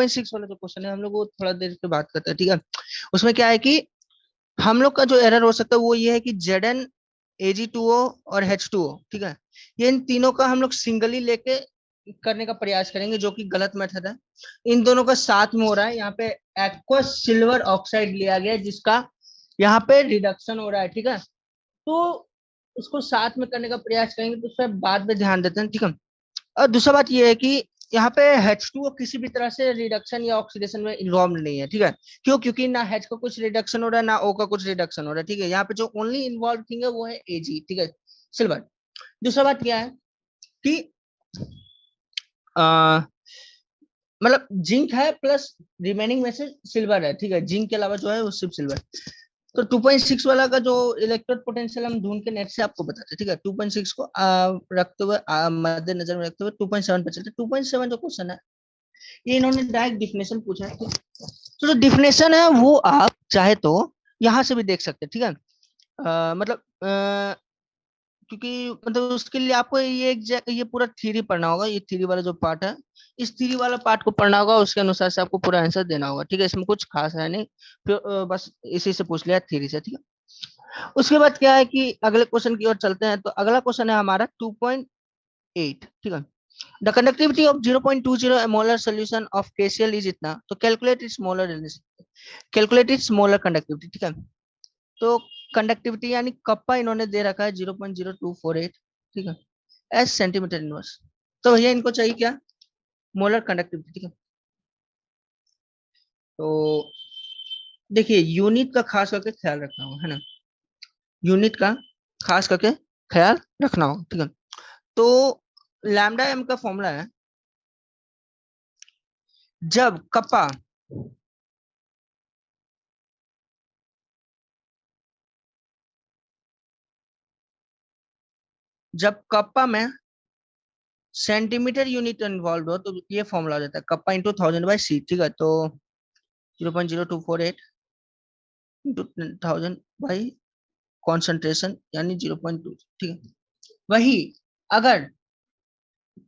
6 वाला जो क्वेश्चन है हम लोग वो थोड़ा देर के बात करते हैं, ठीक है। उसमें क्या है कि हम लोग का जो एरर हो सकता है वो ये है कि Zn Ag2O और H2O, ठीक है, ये इन तीनों का हम लोग सिंगली लेके करने का प्रयास करेंगे, जो कि गलत मेथड है। इन दोनों का साथ में हो रहा है। यहाँ पे एक्वस सिल्वर ऑक्साइड लिया गया है जिसका यहाँ पे रिडक्शन हो रहा है, ठीक है। तो उसको साथ में करने का प्रयास करेंगे, तो उस पर बाद में ध्यान देते हैं, ठीक है। और दूसरा बात ये है कि यहाँ पे H2O किसी भी तरह से रिडक्शन या ऑक्सीडेशन में इन्वॉल्व नहीं है, ठीक है। क्यों? क्योंकि ना H का कुछ रिडक्शन हो रहा है ना O का कुछ रिडक्शन हो रहा है, ठीक है। यहाँ पे जो ओनली इन्वॉल्व थिंग है वो है Ag, ठीक है, सिल्वर। दूसरा बात क्या है कि मतलब जिंक है प्लस रिमेनिंग में से सिल्वर है, ठीक है। जिंक के अलावा जो है वो सिर्फ सिल्वर। तो 2.6 वाला का जो इलेक्ट्रोड पोटेंशियल हम ढूंढ के नेट से आपको बताते हैं, ठीक है। 2.6 को रखते हुए मद्देनजर में रखते हुए 2.7 पे चलते। 2.7 जो क्वेश्चन है ये इन्होंने डायरेक्ट डिफिनेशन पूछा है, ठीक है? तो जो डिफिनेशन है वो आप चाहे तो यहाँ से भी देख सकते हैं, ठीक है। मतलब क्योंकि मतलब उसके लिए आपको ये पूरा थ्योरी पढ़ना होगा। ये थ्योरी वाला जो पार्ट है, इस थ्योरी वाला पार्ट को पढ़ना होगा, उसके अनुसार से आपको पूरा आंसर देना होगा, ठीक है। इसमें कुछ खास है नहीं, फिर बस इसी से पूछ लिया थ्योरी से, ठीक है। उसके बाद क्या है कि अगले क्वेश्चन की ओर चलते हैं। तो अगला क्वेश्चन है हमारा 2.8, ठीक है। The conductivity of 0.20 molar solution of KCl is इतना, तो calculate its molar, calculate its molar conductivity, ठीक है। तो कंडक्टिविटी यानी कप्पा इन्होंने दे रखा है 0.0248, ठीक है, एस सेंटीमीटर इनवर्स। तो भैया इनको चाहिए क्या? मोलर कंडक्टिविटी, ठीक है। तो देखिए यूनिट का खास करके ख्याल रखना होगा, है ना। यूनिट का खास करके ख्याल रखना होगा, ठीक है। तो लैम्डा एम का फॉर्मूला है जब कप्पा में सेंटीमीटर यूनिट इन्वॉल्व हो तो ये फॉर्मूला हो जाता है कप्पा इंटू 1000/c, ठीक है। तो 0.0248 इंटू 1000 कॉन्सेंट्रेशन यानी 0.2, ठीक है। वही अगर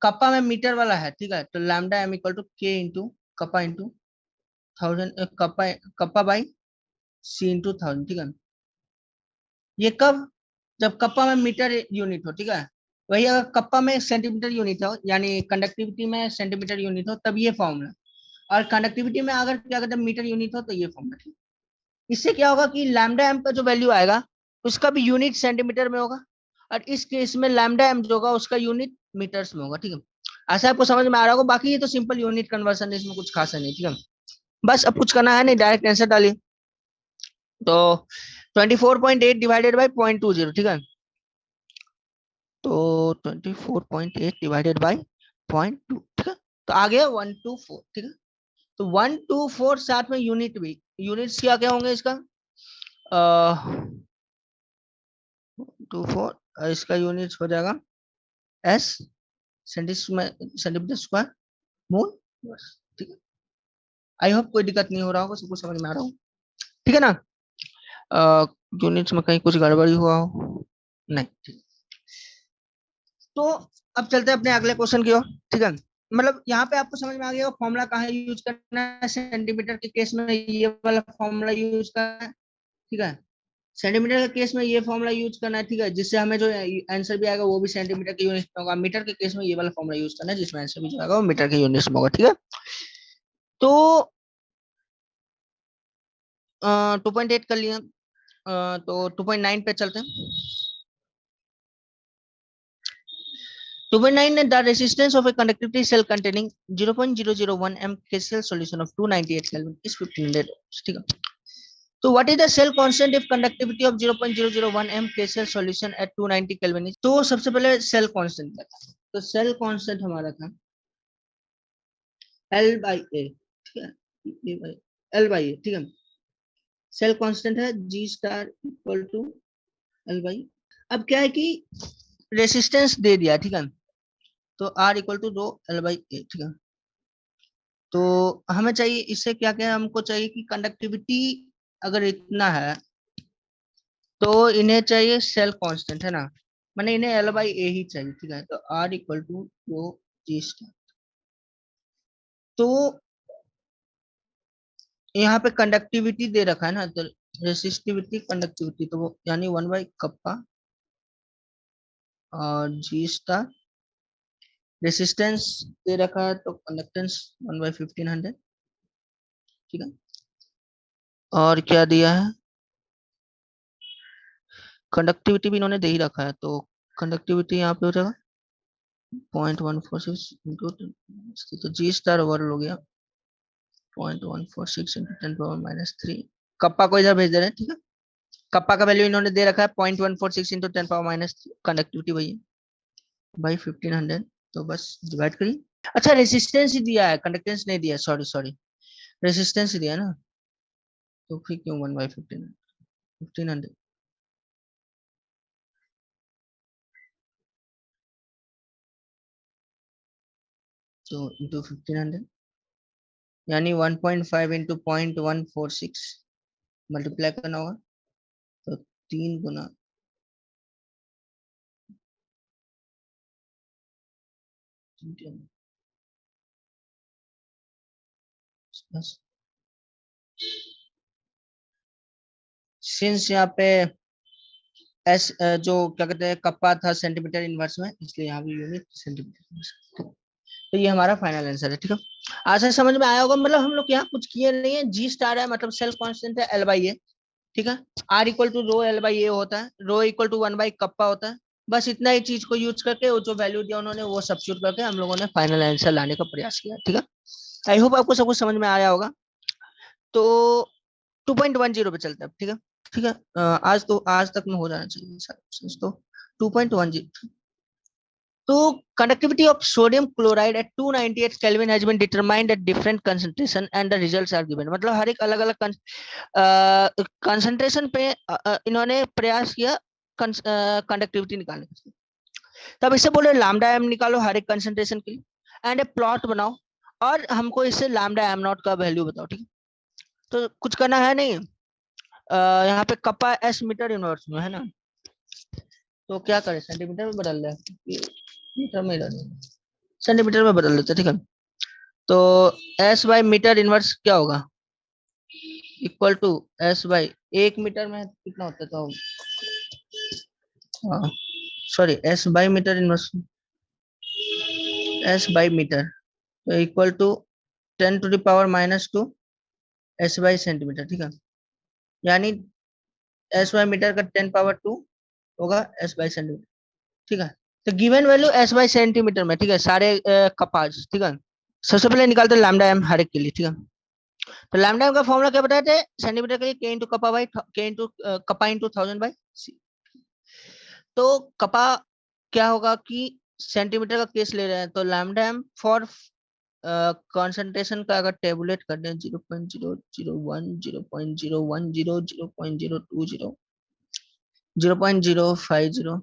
कप्पा में मीटर वाला है, ठीक है, तो lambda m equal to k into kappa into 1000, kappa kappa by c into 1000, ठीक है। ये कब? जब कप्पा में मीटर यूनिट हो, ठीक है। वही अगर कप्पा में सेंटीमीटर यूनिट हो यानी कंडक्टिविटी में सेंटीमीटर यूनिट हो तब ये फॉर्मूला। और कंडक्टिविटी में अगर क्या कहते हैं मीटर यूनिट हो तो ये फॉर्मूला, ठीक है। इससे क्या होगा कि लैम्डा एम का जो वैल्यू आएगा उसका भी यूनिट सेंटीमीटर में होगा, और इस केस में लैम्डा एम जो होगा उसका यूनिट मीटर्स में होगा, ठीक है। ऐसा आपको समझ में आ रहा होगा। बाकी ये तो सिंपल यूनिट कन्वर्सन है, इसमें कुछ खास है नहीं, ठीक है। बस अब कुछ करना है नहीं, डायरेक्ट आंसर डालिए। तो 24.8 डिवाइडेड बाई 0.20, ठीक है। तो 24.8 डिवाइडेड बाई 0.2, ठीक है। तो आ गया 124, ठीक है। तो 124 साथ में यूनिट भी, यूनिट्स क्या क्या होंगे इसका? 24 इसका यूनिट हो जाएगा एस सेंटीमीटर स्क्वायर मोल, बस, ठीक है। आई होप कोई दिक्कत नहीं हो रहा होगा, सबको समझ में आ रहा हो, ठीक है ना। यूनिट्स में कहीं कुछ गड़बड़ी हुआ हो? नहीं, ठीक। तो अब चलते हैं अपने अगले क्वेश्चन की ओर, ठीक है। मतलब यहाँ पे आपको समझ में आ गया फॉर्मूला कहाँ यूज करना है। सेंटीमीटर के केस में ये वाला फॉर्मूला यूज करना है, ठीक है। सेंटीमीटर के केस में ये फॉर्मूला यूज करना है, ठीक है, जिससे हमें जो आंसर भी आएगा वो भी सेंटीमीटर के यूनिट में होगा। मीटर के केस में ये वाला फॉर्मूला यूज करना है जिसमें आंसर भी जो आएगा वो मीटर के यूनिट में होगा, ठीक है। तो 2.8 कर लिया। तो 2.9 पे चलते हैं। 2.9 the resistance of a conductivity cell containing 0.001 m KCl solution of 298 Kelvin is 1500 ohms, ठीक है। तो what is the cell constant if conductivity of 0.001 m KCl solution at 290 Kelvin is? तो सबसे पहले सेल कांस्टेंट था। तो सेल कांस्टेंट हमारा था L by A, ठीक है, L by A, ठीक है। सेल कांस्टेंट है G star equal to L by। अब क्या है कि रेसिस्टेंस दे दिया, ठीक है। तो R equal to rho L by A, ठीक है। तो हमें चाहिए इससे क्या क्या, हमको चाहिए कि कंडक्टिविटी अगर इतना है तो इन्हें चाहिए सेल कांस्टेंट, है ना। मैंने इन्हें L by A ही चाहिए, ठीक है। तो R equal to rho G star. तो यहाँ पे कंडक्टिविटी दे रखा है ना, तो रेसिस्टिविटी कंडक्टिविटी, तो वो यानी 1/कप्पा और जी स्टार। रेसिस्टेंस दे रखा है तो कंडक्टेंस 1/1500। ठीक है, और क्या दिया है, कंडक्टिविटी भी इन्होंने दे ही रखा है, तो कंडक्टिविटी यहाँ पे हो जाएगा 0.146 इंटू, तो जी स्टार ओवर हो गया 0.146 इंटू 10⁻³ कप्पा को इधर भेज दे रहे हैं। ठीक है, कप्पा का वैल्यू इन्होंने दे रखा है 0.146 इंटू 10⁻³, कंडक्टिविटी वही है बाई 1500, तो बस डिवाइड करिए। अच्छा रेसिस्टेंस ही दिया है, कंडक्टेंस नहीं दिया, सॉरी सॉरी, रेसिस्टेंस ही दिया है ना, तो फिर क्यों 1/1500, तो इंटू 1500 यानी 1.5 इंटू 0.146 मल्टीप्लाई करना होगा, तो 3 गुना सिंस यहाँ पे एस जो क्या कहते हैं कप्पा था सेंटीमीटर इनवर्स में, इसलिए यहाँ भी यूनिट सेंटीमीटर। तो ये हमारा फाइनल आंसर है। ठीक है, आशा समझ में आया होगा, मतलब हम लोग यहाँ कुछ किए नहीं है, जी स्टार है मतलब सेल्फ कांस्टेंट है L/A। ठीक है, R equal to row L/A होता है, रो इक्वल टू 1/कप्पा होता है, बस इतना ही चीज को यूज करके वो जो वैल्यू दिया उन्होंने वो सब्स्टिट्यूट करके हम लोगों ने फाइनल आंसर लाने का प्रयास किया। ठीक है, आई होप आपको सब कुछ समझ में आया होगा। तो 2.10 पे चलते हैं। ठीक है, ठीक है, आज तक में हो जाना चाहिए सारा क्वेश्चंस। तो 2.10, तो conductivity of sodium chloride at 298 Kelvin has been determined at different concentration and the results are given। मतलब हर एक अलग अलग कंसंट्रेशन पे इन्होंने प्रयास किया कंडक्टिविटी निकालने का। तब इससे बोले लैम्डा एम निकालो हर एक कंसंट्रेशन के लिए एंड ए प्लॉट बनाओ, और हमको इससे लैम्डा एम नॉट का वैल्यू बताओ। ठीक है, तो कुछ करना है नहीं, यहाँ पे कप्पा एस मीटर इनवर्स में है ना, तो क्या करें सेंटीमीटर में बदल रहे हैं, मीटर में सेंटीमीटर में बदल देते। ठीक है, तो एस बाई मीटर इनवर्स क्या होगा, equal to S by 1 metre में कितना होता है, तो sorry S by metre inverse, S by metre, तो equal to 10⁻⁻² S by centimetre. ठीक है, यानी एस बाई मीटर का 10⁻² होगा एस बाई सेंटीमीटर। ठीक है, तो given value S by centimetre में। ठीक है, सारे कपास। ठीक है, सबसे पहले निकालते हैं लैम्डा एम हर एक के लिए। ठीक है, तो लैम्डा एम का फॉर्मूला क्या बताए थे, सेंटीमीटर के लिए के इंटू कपा बाई के इंटू कपा इंटू 1000/c। तो कपा क्या होगा कि सेंटीमीटर का केस ले रहे हैं, तो लैम्डा एम फॉर कॉन्सेंट्रेशन का अगर टेबुलेट कर दें 0.001 0.010 0.020 0.050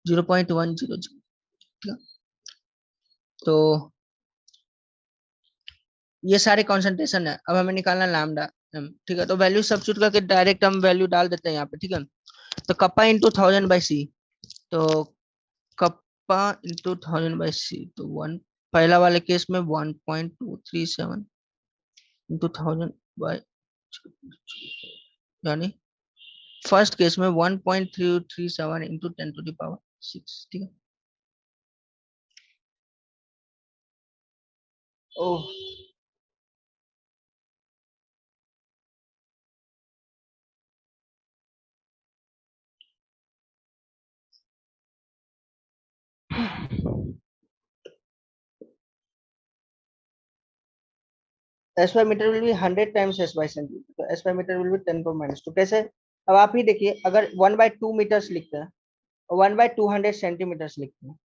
0.100, तो ये सारे कॉन्सेंट्रेशन है। अब हमें निकालना लैम्डा एम। ठीक है, तो वैल्यू सब्स्टिट्यूट करके डायरेक्ट हम वैल्यू डाल देते हैं यहाँ पे। ठीक है, तो कप्पा इंटू 1000/c, तो कप्पा इंटू 1000/c, तो वन, पहला वाले केस में 1.237 इंटू 1000 यानी फर्स्ट केस में 1.337 इंटू 10⁶। ठीक है, oh S Y metre will be 100 times S Y centimetre, तो S Y metre will be 10⁻²। कैसे, अब आप ही देखिए, अगर 1/2 मीटर्स लिखते हैं और 1/200 सेंटीमीटर्स लिखते हैं,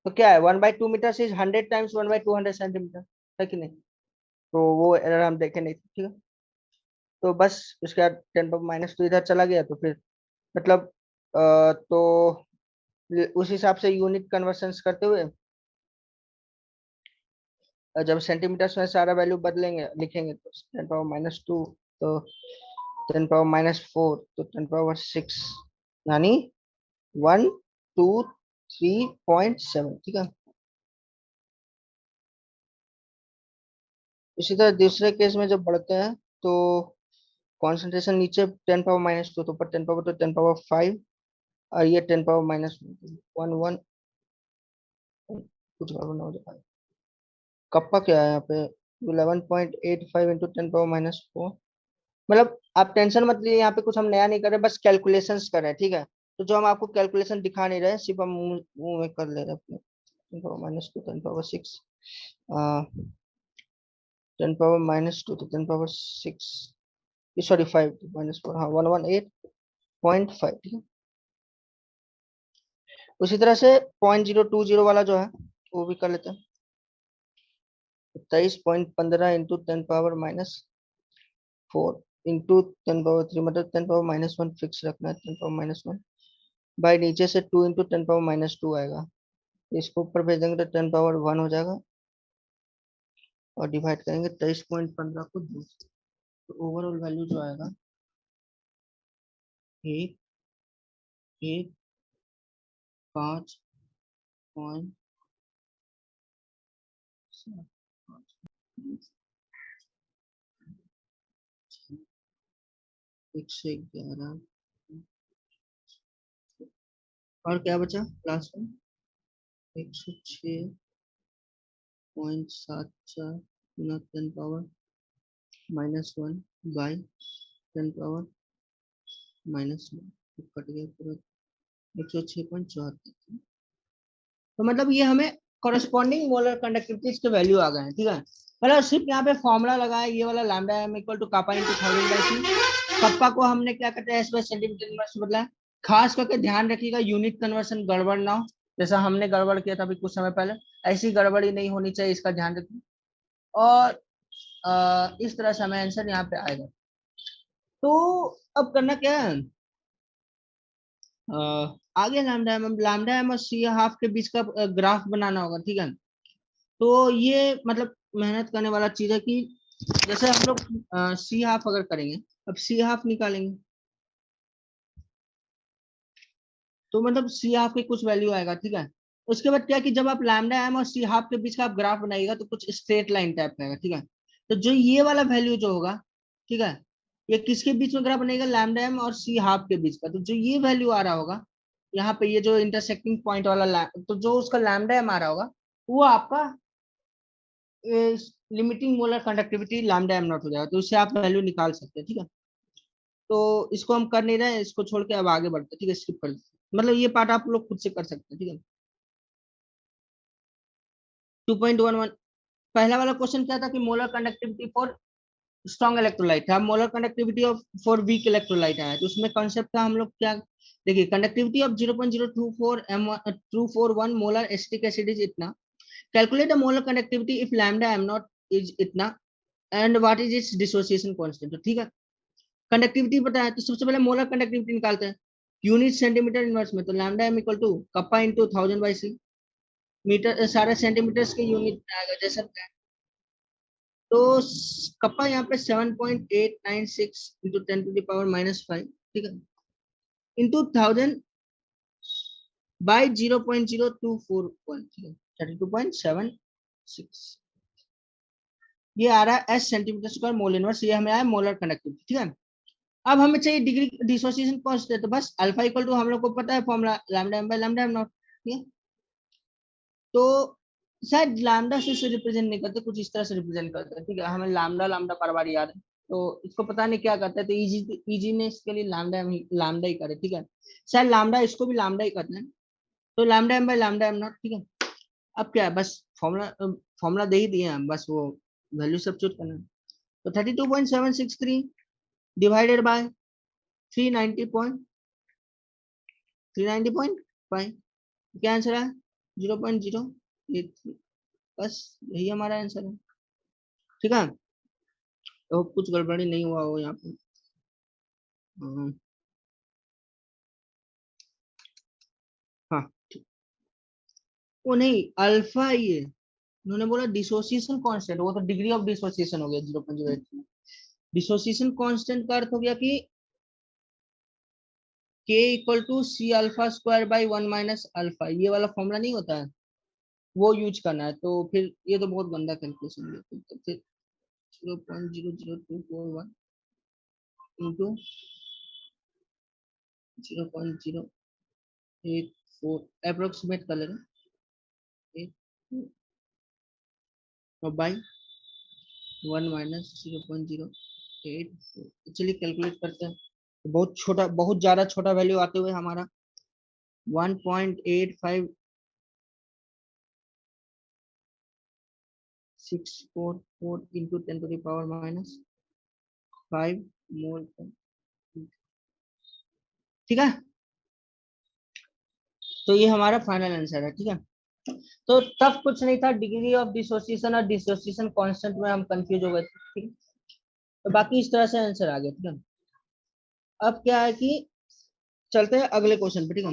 तो क्या है 1/2 मीटर्स इज 100 टाइम्स 1/200 सेंटीमीटर, है कि नहीं, तो वो एरर हम देखे नहीं थे। ठीक है, तो बस उसके बाद 10⁻² इधर चला गया, तो फिर मतलब तो उस हिसाब से यूनिट कन्वर्शंस करते हुए जब सेंटीमीटर्स में सारा वैल्यू बदलेंगे लिखेंगे, तो 10⁻², तो 10⁻⁴, तो 10⁻⁶, यानी 123.7। ठीक है, इसी तरह दूसरे केस में जब बढ़ते हैं तो कॉन्सेंट्रेशन नीचे 10⁻², तो ऊपर 10 पावर, तो 10⁻5, और ये 10⁻1 कुछ गड़बड़ ना हो जाए। कप्पा क्या है यहाँ पे? 11.85 इंटू 10⁻⁴। मतलब आप टेंशन मत लीजिए, यहाँ पे कुछ हम नया नहीं कर रहे, बस कैलकुलेशंस कर रहे हैं, ठीक है। तो जो हम आपको कैलकुलेशन दिखा नहीं रहे, सिर्फ हम मुंह मुंह में कर ले रहे हैं अपने। 10⁻², 10⁻6, 10⁻², तो 10⁻6, सॉरी 5 -4, हाँ 118.5, ठीक है। उसी तरह से 0.020 वाला जो है वो भी कर लेते हैं। 23.15 इंटू 10⁻⁴ इंटू 10⁻3, मतलब 10⁻−1 फिक्स रखना है, 10⁻−1 बाई नीचे से 2 इंटू 10⁻−2 आएगा। इसको ऊपर भेज देंगे तो 10⁻1 हो जाएगा, और डिवाइड करेंगे 23.15 को 2, तो ओवरऑल वैल्यू जो आएगा 1,1,5.7 111, और क्या बचा लास्ट में? 106.74 गुना 10⁻−1 बाई 10⁻−1, कट गया पूरा, 106.74। तो मतलब ये हमें कॉरेस्पॉन्डिंग मोलर कंडक्टिविटीज के वैल्यू आ गए हैं, ठीक है। मतलब सिर्फ यहाँ पे फॉर्मूला लगाया, ये वाला lambda m equal to kappa into 1000/c। Kappa को हमने क्या कहते हैं, एस बाय सेंटीमीटर इनवर्स बदला है। खास करके ध्यान रखिएगा यूनिट कन्वर्सन गड़बड़ ना हो, जैसा हमने गड़बड़ किया था अभी कुछ समय पहले, ऐसी गड़बड़ी नहीं होनी चाहिए, इसका ध्यान रखिए। और इस तरह से हमें आंसर यहाँ पे आएगा। तो अब करना क्या है, आगे लैम्डा एम और सी हाफ के बीच का ग्राफ बनाना होगा, ठीक है। तो ये मतलब मेहनत करने वाला चीज है कि जैसे हम लोग सी हाफ अगर करेंगे, अब सी हाफ निकालेंगे, तो मतलब सी हाफ की कुछ वैल्यू आएगा, ठीक है। उसके बाद क्या कि जब आप लैम्डा एम और सी हाफ के बीच का आप ग्राफ बनाइएगा तो कुछ स्ट्रेट लाइन टाइप का आएगा, ठीक है। तो जो ये वाला वैल्यू जो होगा, ठीक है, ये किसके बीच में ग्राफ बनेगा, लैम्डा एम और सी हाफ के बीच का। तो जो ये वैल्यू आ रहा होगा यहाँ पे, ये जो इंटरसेक्टिंग पॉइंट वाला, तो जो उसका लैम्डा एम आ रहा होगा वो आपका limiting molar conductivity lambda am not हो जाएगा। तो उससे आप वैल्यू निकाल सकते हैं, ठीक है। तो इसको हम कर नहीं रहे हैं, इसको छोड़ के अब आगे बढ़ते हैं, ठीक है, स्किप कर, मतलब ये पार्ट आप लोग खुद से कर सकते हैं, ठीक है। 2.11, पहला वाला क्वेश्चन क्या था कि molar conductivity for strong electrolyte है, अब molar conductivity of for weak electrolyte है, तो उसमें कॉन्सेप्ट था हम लोग क्या, देखिए conductivity of 0.024 molar acetic acid is इतना, calculate the molar conductivity if lambda M nought is इतना, and what is its dissociation constant. तो ठीक है, कंडक्टिविटी पता है, तो सबसे पहले मोलर कंडक्टिविटी निकालते हैं यूनिट सेंटीमीटर इनवर्स में, तो lambda m equal to kappa into 1000/c, metre सारे सेंटीमीटर के यूनिट में आएगा जैसा, तो कप्पा यहाँ पे 7.896 इंटू 10⁻⁻5, ठीक है, इंटू 1000/0.0241, ठीक है, 32.76, ये आ रहा है S centimetre square mole inverse, ये हमें आया मोलर कंडक्टिविटी, ठीक है। अब हमें चाहिए डिग्री डिसोसिएशन कांस्टेंट, तो बस अल्फा इक्वल टू हम लोग को पता है formula, lambda m by lambda M nought, ठीक है। तो शायद लैम्डा से रिप्रेजेंट नहीं करते, कुछ इस तरह से रिप्रेजेंट करते हैं, ठीक है, हमें लैम्डा लैम्डा बार बार याद है, तो इसको पता नहीं क्या करते हैं, तो इजीनेस के लिए लैम्डा ही करे, ठीक है। शायद लैम्डा, इसको भी लैम्डा ही करते हैं, तो lambda m by lambda M nought, ठीक है। अब क्या है, बस फॉर्मूला फॉर्मूला दे ही दिए हैं, बस वो वैल्यू सब्स्टिट्यूट करना है। तो 32.763 डिवाइडेड बाय 390.5, क्या आंसर है, 0.083, बस यही हमारा आंसर है, ठीक है। तो कुछ गड़बड़ी नहीं हुआ हो यहाँ पे। हाँ हाँ, वो नहीं अल्फा, ये उन्होंने बोला डिसोसिएशन कांस्टेंट, वो तो डिग्री ऑफ डिसोसिएशन हो गया 0.083। डिसोसिएशन कांस्टेंट का अर्थ हो गया कि k equal to c alpha square by 1 - alpha, ये वाला फॉर्मूला नहीं होता है, वो यूज करना है। तो फिर ये तो बहुत गंदा कैलकुलेशन है, तो फिर 0.00241 into 0.084 अप्रोक्सीमेट कर लेना बाई 1 माइनस 0.084। चलिए कैलकुलेट करते हैं। बहुत छोटा, बहुत ज्यादा छोटा वैल्यू आते हुए हमारा 1.85644 into 10 to the power minus 5 मोल। ठीक है, तो ये हमारा फाइनल आंसर है। ठीक है, तो टफ कुछ नहीं था, डिग्री ऑफ डिसोसिएशन और डिसोसिएशन कांस्टेंट में हम कंफ्यूज हो गए थे। ठीक है, तो बाकी इस तरह से आंसर आ गया। ठीक है, अब क्या है कि चलते हैं अगले क्वेश्चन पे। ठीक है,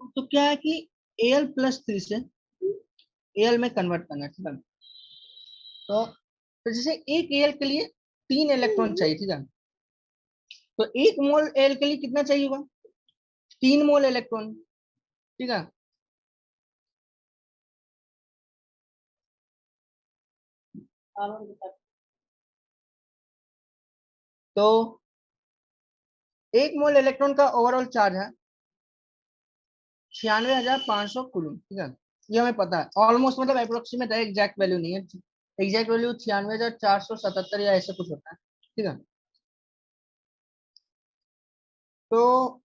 तो क्या है कि Al+3 से Al में कन्वर्ट करना है। ठीक है, तो जैसे एक Al के लिए 3 इलेक्ट्रॉन चाहिए। ठीक है, तो 1 मोल Al के लिए कितना चाहिए होगा? 3 मोल इलेक्ट्रॉन। ठीक है, तो 1 मोल इलेक्ट्रॉन का ओवरऑल चार्ज है 96,500 कूलम। ठीक है, ये हमें पता है ऑलमोस्ट, मतलब अप्रोक्सीमेट है, एग्जैक्ट वैल्यू नहीं है। एग्जैक्ट वैल्यू 96,477 या ऐसे कुछ होता है। ठीक है, तो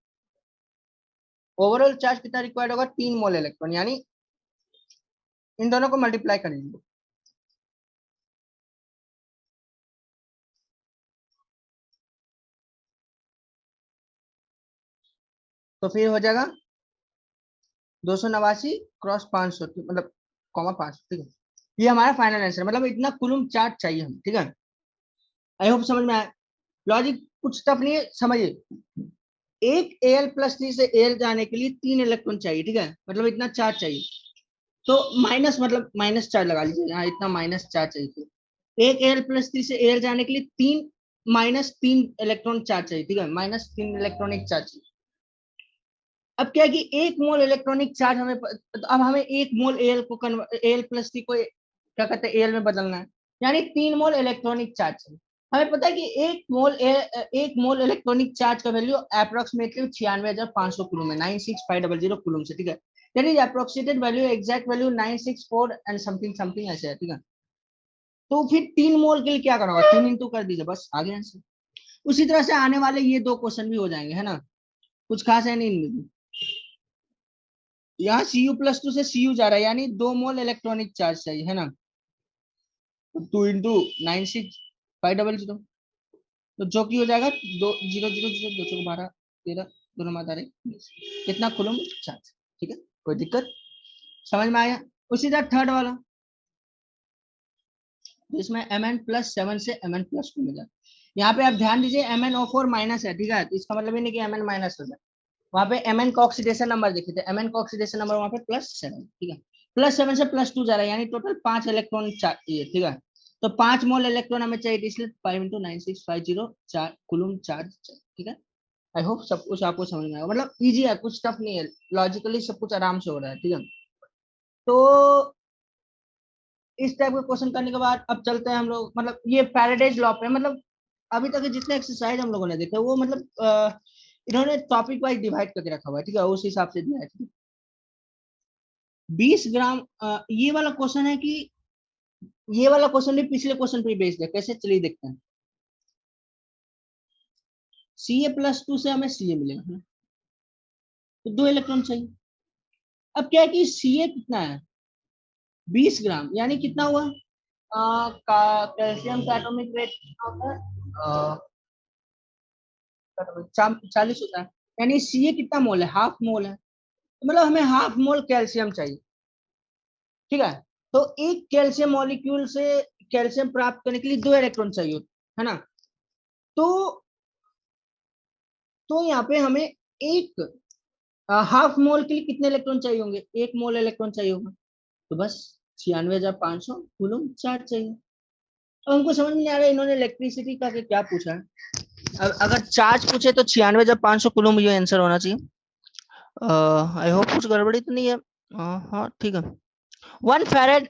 ओवरऑल चार्ज कितना रिक्वायर्ड होगा? 3 मोल इलेक्ट्रॉन, यानी इन दोनों को मल्टीप्लाई करेंगे तो फिर हो जाएगा 289 क्रॉस 500, मतलब कॉमा 500। ठीक है, ये हमारा फाइनल आंसर, मतलब इतना कुलुम चार्ज चाहिए हमें। ठीक है, आई होप समझ में आया। लॉजिक कुछ टफ नहीं है, समझिए। एक Al+3 से Al जाने के लिए 3 इलेक्ट्रॉन चाहिए। ठीक है, मतलब इतना चार्ज चाहिए, तो माइनस, मतलब माइनस चार्ज लगा लीजिए यहाँ, इतना माइनस चार्ज चाहिए। तो एक Al+3 से Al जाने के लिए 3 इलेक्ट्रॉन चार्ज चाहिए। ठीक है, -3 इलेक्ट्रॉनिक चार्ज चाहिए। अब क्या है कि 1 मोल इलेक्ट्रॉनिक चार्ज हमें, तो अब हमें 1 मोल Al+3 को क्या कहते हैं Al में बदलना है, यानी 3 मोल इलेक्ट्रॉनिक चार्ज चाहिए। हमें पता है कि 1 मोल इलेक्ट्रॉनिक चार्ज का वैल्यू अप्रोक्सीमेटली 96,500 कूलम है, 96,500 कूलम से। ठीक है, यानी approximated value, exact value 964 and something something ऐसे है। ठीक है, तो फिर 3 मोल के लिए क्या करना होगा? 3 इंटू कर दीजिए, बस आ गया आंसर। उसी तरह से आने वाले ये 2 क्वेश्चन भी हो जाएंगे, है ना, कुछ खास है नहीं इनमें। यहाँ Cu+2 से Cu जा रहा है, यानी 2 मोल इलेक्ट्रॉनिक चार्ज चाहिए, है ना। 2 इंटू 96,500, तो जो कि हो जाएगा 2 0 0 0 2 12 13 दोनों माता रहे, कितना कुलम चार्ज। ठीक है, कोई दिक्कत समझ में आया? उसी तरह थर्ड वाला, तो इसमें Mn+7 से Mn+2 मिला। यहाँ पे आप ध्यान दीजिए, MnO4 माइनस है। ठीक है, तो इसका मतलब ये नहीं कि Mn माइनस हो जाए। वहां पे Mn का ऑक्सीडेशन नंबर देखे थे, Mn का ऑक्सीडेशन नंबर वहां पे +7। ठीक है, +7 से +2 जा रहा है, यानी टोटल 5 इलेक्ट्रॉन चाहिए। ठीक है, तो 5 मोल इलेक्ट्रॉन हमें चाहिए, इसलिए 5 × 9650 कूलम चार्ज। ठीक है, आई होप सब कुछ आपको समझ में आएगा, मतलब इजी है, कुछ टफ नहीं है, लॉजिकली सब कुछ आराम से हो रहा है। ठीक है, तो इस टाइप के क्वेश्चन करने के बाद अब चलते हैं हम लोग, मतलब ये फैराडेज लॉ पे, मतलब अभी तक जितने एक्सरसाइज हम लोगों ने देखे वो, मतलब इन्होंने टॉपिक वाइज डिवाइड करके रखा हुआ है। ठीक है, उस हिसाब से दिया है। 20 ग्राम, ये वाला क्वेश्चन है कि ये वाला क्वेश्चन भी पिछले क्वेश्चन पे बेस्ड है, कैसे चलिए देखते हैं। Ca+2 से हमें Ca मिलेगा, तो 2 इलेक्ट्रॉन चाहिए। अब क्या है कि Ca कितना है? 20 ग्राम, यानी कितना हुआ? कैल्शियम का एटॉमिक वेट कितना होता है? 40 होता है, यानी Ca कितना मोल है? हाफ मोल है, तो मतलब हमें हाफ मोल कैल्शियम चाहिए। ठीक है, तो एक कैल्शियम मॉलिक्यूल से कैल्शियम प्राप्त करने के लिए 2 इलेक्ट्रॉन चाहिए, है ना। तो यहाँ पे हमें एक हाफ मोल के लिए कितने इलेक्ट्रॉन चाहिए होंगे? 1 मोल इलेक्ट्रॉन चाहिए होगा, तो बस 96,500 कूलम चार्ज चाहिए। अब हमको समझ में नहीं आ रहा है इन्होंने इलेक्ट्रिसिटी का क्या पूछा है। अब अगर चार्ज पूछे तो 96,500 कूलम ये आंसर होना चाहिए। आई होप कुछ गड़बड़ी तो नहीं है। हाँ ठीक है। 1 फैरेड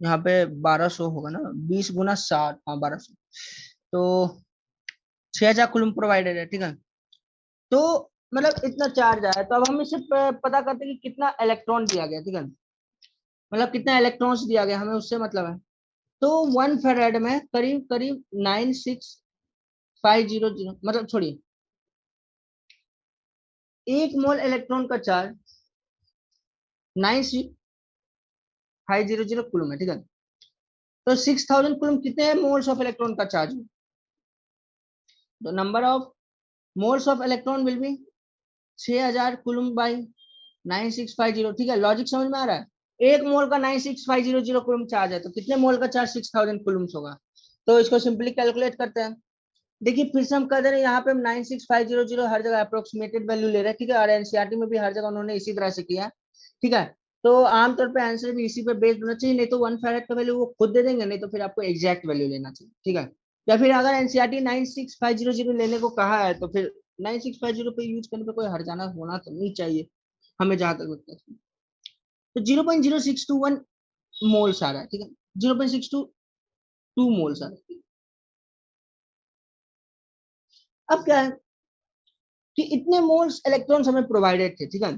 यहाँ पे 1200 होगा ना, 20 गुना 60, हाँ 1200, तो 6000 कुलम प्रोवाइडेड है, ठीक है। तो मतलब इतना चार्ज आया, तो अब हम इसे पता करते हैं कि कितना इलेक्ट्रॉन दिया गया, ठीक है, मतलब कितना इलेक्ट्रॉन्स दिया गया, हमें उससे मतलब है। तो 1 फेराड में करीब करीब 96500, मतलब छोड़िए, 1 मोल इलेक्ट्रॉन का चार्ज 96500 कुलम है, ठीक है। तो 6000 कुलम कितने मोल्स ऑफ इलेक्ट्रॉन का चार्ज है? तो number of moles of electron will be 6000 coulomb by 9650, ठीक है, लॉजिक समझ में आ रहा है। 1 मोल का 96500 कुलम चार्ज है, तो कितने मोल का चार्ज 6000 कुलम्स होगा। तो इसको सिंपली कैलकुलेट करते हैं। देखिए फिर से हम कर दे रहे हैं, यहाँ पे हम 96500 हर जगह अप्रोक्सीमेटेड वैल्यू ले रहे हैं, ठीक है, और एनसीईआरटी में भी हर जगह उन्होंने इसी तरह से किया है, ठीक है। तो आमतौर पे आंसर भी इसी पे बेस्ड होना चाहिए, नहीं तो 1 फेरेड का वैल्यू वो खुद दे देंगे, नहीं तो फिर आपको एग्जैक्ट वैल्यू लेना चाहिए, ठीक है। या फिर अगर एनसीईआरटी 96500 लेने को कहा है, तो फिर 9650 पे यूज करने पे कोई हर्जाना होना तो नहीं चाहिए, हमें जहां तक लगता है। तो 0.0621 मोल्स आ रहा है, ठीक है, 0.622 मोल्स आ रहा है। अब क्या है कि इतने मोल्स इलेक्ट्रॉन्स हमें प्रोवाइडेड थे, ठीक है।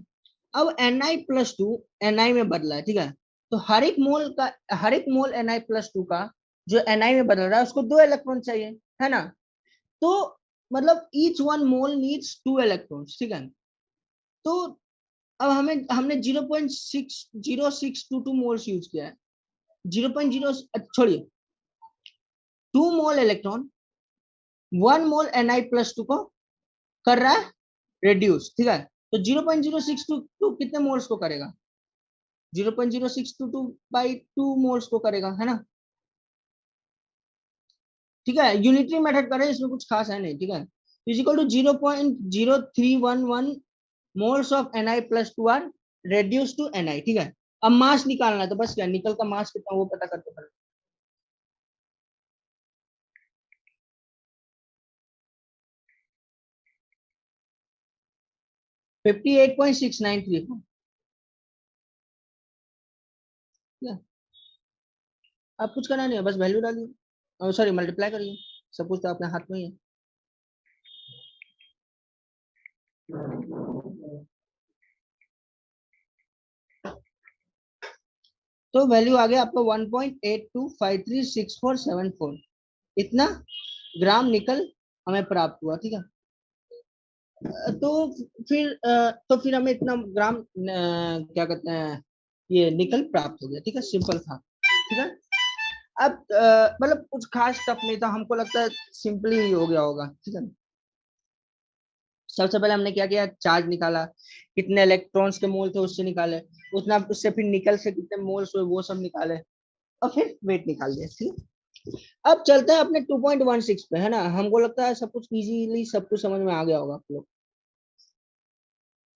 अब Na+2 Ni में बदला है, ठीक है। तो हर एक मोल Na+2 का जो Ni में बदल रहा है उसको 2 इलेक्ट्रॉन चाहिए, है ना। तो मतलब each one mole needs 2 electrons, ठीक है। तो अब हमने 0.60622 मोल्स यूज किया है, 0.0 छोड़िए, 2 मोल इलेक्ट्रॉन 1 मोल Na+2 को कर रहा है रेड्यूस, ठीक है। तो 0.0622 कितने मोल्स को करेगा, 0.0622 बाई 2 मोल्स को करेगा, है ना, ठीक है। यूनिटरी मेथड करें, इसमें कुछ खास है नहीं, ठीक है। Is equal to 0.0311 moles of Na+2 are reduce to Ni, ठीक है। अब मास निकालना है, तो बस क्या, निकल का मास कितना वो पता करते पड़ेगा। 58.693, अब कुछ करना नहीं है, बस वैल्यू डालिए, सॉरी मल्टीप्लाई करिए, सब कुछ तो अपने हाथ में ही है। तो वैल्यू आ गया आपका 1.82536474, इतना ग्राम निकल हमें प्राप्त हुआ, ठीक है। तो फिर हमें इतना ग्राम क्या कहते हैं, ये निकल प्राप्त हो गया, ठीक है, सिंपल था, ठीक है। अब मतलब कुछ खास टफ नहीं था, हमको लगता है सिंपली ही हो गया होगा, ठीक है। सबसे पहले हमने क्या किया, चार्ज निकाला, कितने इलेक्ट्रॉन्स के मोल थे उससे निकाले, उतना उससे फिर निकल से कितने मोल्स हुए वो सब निकाले, और फिर वेट निकाल दिया, ठीक है। अब चलते हैं अपने 2.16 पे, है ना, हमको लगता है सब कुछ इजीली सब कुछ समझ में आ गया होगा आप लोग।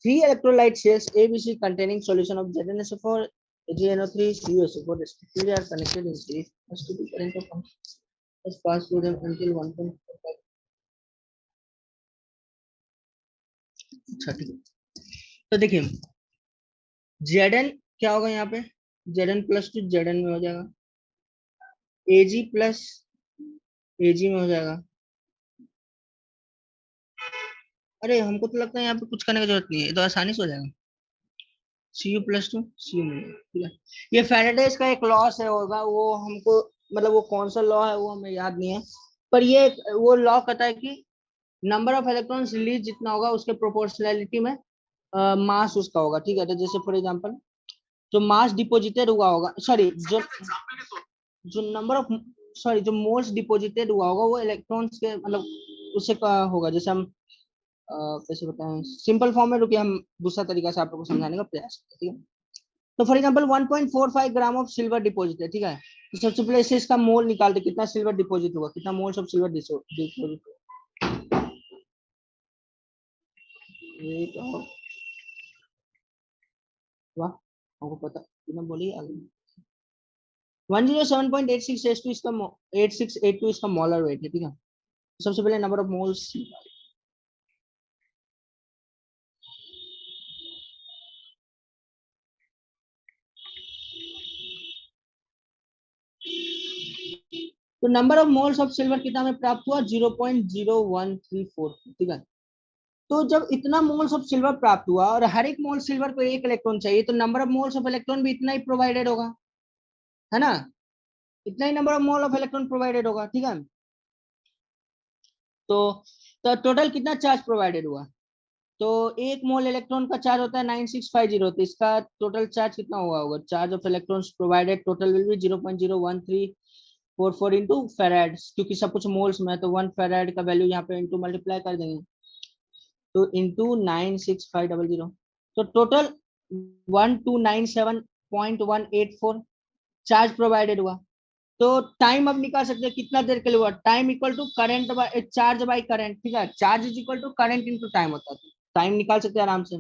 Three electrolyte cells ABC containing solution of ZnSO4, AgNO3, CuSO4 respectively are connected in series. Has to be current of has passed through them until 1.45. अच्छा ठीक है, तो देखिए Zn क्या होगा यहाँ पे, Zn+2 Zn में हो जाएगा, Ag प्लस Ag में हो जाएगा। अरे हमको तो लगता है यहाँ पे कुछ करने की जरूरत नहीं है, ये तो आसानी से हो जाएगा, Cu+2 Cu में, ठीक है। ये फेराडेज का एक लॉ से होगा, वो हमको मतलब वो कौन सा लॉ है वो हमें याद नहीं है, पर ये वो लॉ कहता है कि नंबर ऑफ इलेक्ट्रॉन्स रिलीज जितना होगा उसके प्रोपोर्शनैलिटी में मास उसका होगा, ठीक है। तो जैसे फॉर एग्जांपल जो मास डिपॉजिटेड हुआ होगा, सॉरी जो जो नंबर ऑफ सॉरी जो मोल्स डिपॉजिटेड हुआ होगा वो इलेक्ट्रॉन्स के मतलब उससे का होगा, जैसे हम कैसे बताएं सिंपल फॉर्म में, रुकिए हम दूसरा तरीका से आप लोगों को समझाने का प्रयास करते हैं, ठीक है। तो for example 1.45 gram of silver deposit है, ठीक है। तो सबसे पहले इसे इसका मोल निकालते, कितना सिल्वर डिपॉजिट होगा, कितना मोल्स ऑफ सिल्वर डिपॉजिट होगा, वाह हमको पता, बिना बोली आगे। 107.8682 इसका 8682 इसका मोलर वेट है, ठीक है। सबसे पहले नंबर ऑफ मोल्स, तो number of moles of silver कितना हमें प्राप्त हुआ 0.0134, ठीक है। तो जब इतना मोल्स ऑफ सिल्वर प्राप्त हुआ और हर एक मोल सिल्वर को एक इलेक्ट्रॉन चाहिए, तो number of moles of electron भी इतना ही प्रोवाइडेड होगा, है ना, इतना ही number of mole of electron provided होगा, ठीक है। तो टोटल कितना चार्ज प्रोवाइडेड हुआ, तो एक मोल इलेक्ट्रॉन का चार्ज होता है 9650, तो इसका टोटल चार्ज कितना हुआ होगा, charge of electrons provided total will be 0.01344 into farad, क्योंकि सब कुछ मोल्स में है, तो 1 फेराड का वैल्यू यहाँ पे इंटू मल्टीप्लाई कर देंगे, तो इंटू 96500, तो टोटल 1297.184 चार्ज प्रोवाइडेड हुआ। तो टाइम अब निकाल सकते हैं कितना देर के लिए हुआ, time equal to current by charge by current, ठीक है, charge is equal to current into time होता है, टाइम निकाल सकते हैं आराम से।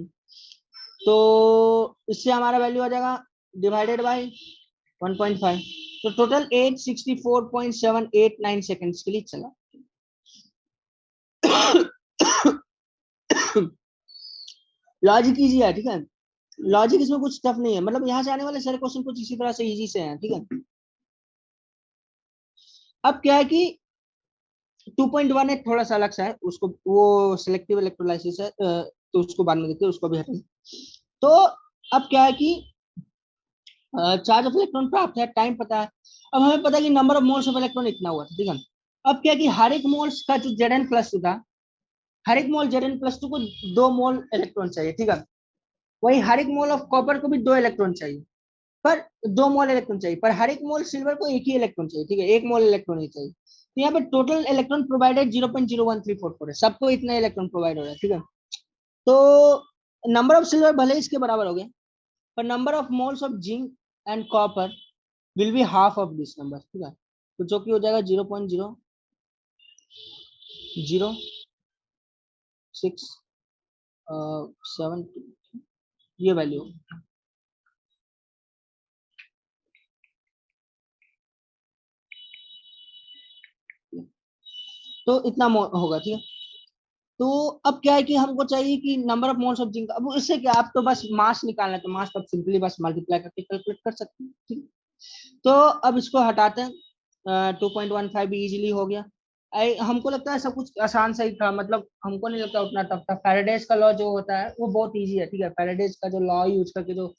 तो इससे हमारा वैल्यू आ जाएगा डिवाइडेड बाय 1.5, तो टोटल 864.789 सेकंड्स के लिए चला। लॉजिक इजी है, ठीक है, लॉजिक इसमें कुछ टफ नहीं है, मतलब यहाँ से आने वाले सारे क्वेश्चन कुछ इसी तरह से इजी से हैं, ठीक है। अब क्या है कि 2.1 थोड़ा सा अलग सा है, उसको वो सिलेक्टिव इलेक्ट्रोलाइसिस है, तो उसको बाद में देखते हैं, उसको भी हटाएंगे। तो अब क्या है कि चार्ज ऑफ इलेक्ट्रॉन प्राप्त है, टाइम पता है, अब हमें पता है कि number of moles of electron इतना हुआ, ठीक है। अब क्या है कि हर एक मोल्स का जो Zn+2 था, हर एक मोल Zn+2 को 2 मोल इलेक्ट्रॉन चाहिए, ठीक है। वही हर एक मोल ऑफ कॉपर को भी 2 इलेक्ट्रॉन चाहिए, पर 2 मोल इलेक्ट्रॉन चाहिए, पर हर एक मोल सिल्वर को एक ही इलेक्ट्रॉन चाहिए, ठीक है, 1 मोल इलेक्ट्रॉन ही चाहिए। तो यहाँ पे टोटल इलेक्ट्रॉन प्रोवाइडेड 0.01344 है, सबको इतना इलेक्ट्रॉन प्रोवाइड हो रहा है, ठीक है। तो नंबर ऑफ सिल्वर भले इसके बराबर हो गए, पर number of moles of zinc and copper will be half of this number, ठीक है, तो जो कि हो जाएगा 0.00672, ये वैल्यू। तो इतना होगा, ठीक है। तो अब क्या है कि हमको चाहिए कि number of moles of zinc, अब इससे क्या, आप तो बस मास निकालना है, तो मास तो सिंपली बस मल्टीप्लाई करके कैलकुलेट कर सकते हैं, ठीक। तो अब इसको हटाते हैं, 2.15 भी इजीली हो गया। हमको लगता है सब कुछ आसान सा ही था, मतलब हमको नहीं लगता उतना टफ था। फैराडेज का लॉ जो होता है वो बहुत इजी है, ठीक है, फैराडेज का जो लॉ यूज करके जो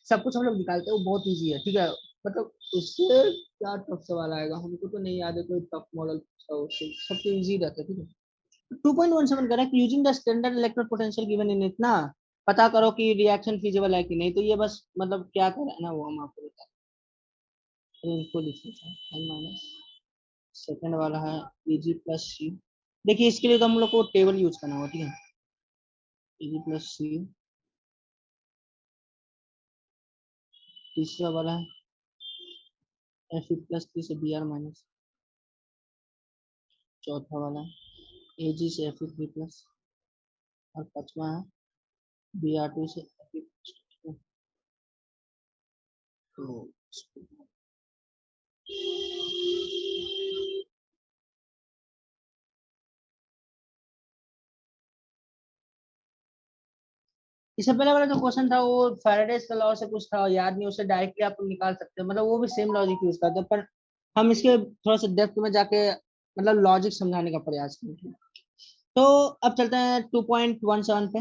सब कुछ हम लोग निकालते हैं वो बहुत इजी है, ठीक है, मतलब उससे क्या टफ सवाल आएगा, हमको तो नहीं याद है कोई टफ मॉडल, सब तो इजी रहता है, ठीक है। 2.17 correct, using the standard electrode potential given in it ना, पता करो कि रिएक्शन फीजिबल है कि नहीं, तो ये बस मतलब क्या कर रहा है ना वो हम आपको बताते हैं, इनको लिख लेते हैं n माइनस सेकेंड वाला है Eg प्लस सी। देखिए इसके लिए तो हम लोग को टेबल यूज करना होगा, ठीक है, Eg प्लस सी, तीसरा वाला है Fe प्लस टी से Br माइनस, चौथा वाला है Ag से Fe3 प्लस, और पांचवा है Br2 से Fe प्लस। तो इससे पहले वाला जो क्वेश्चन था वो फैराडेज का लॉ से कुछ था, याद नहीं, उसे डायरेक्टली आप निकाल सकते हैं, मतलब वो भी सेम लॉजिक यूज करते हैं, पर हम इसके थोड़ा सा डेप्थ में जाके मतलब लॉजिक समझाने का प्रयास करेंगे। तो अब चलते हैं 2.17 पे।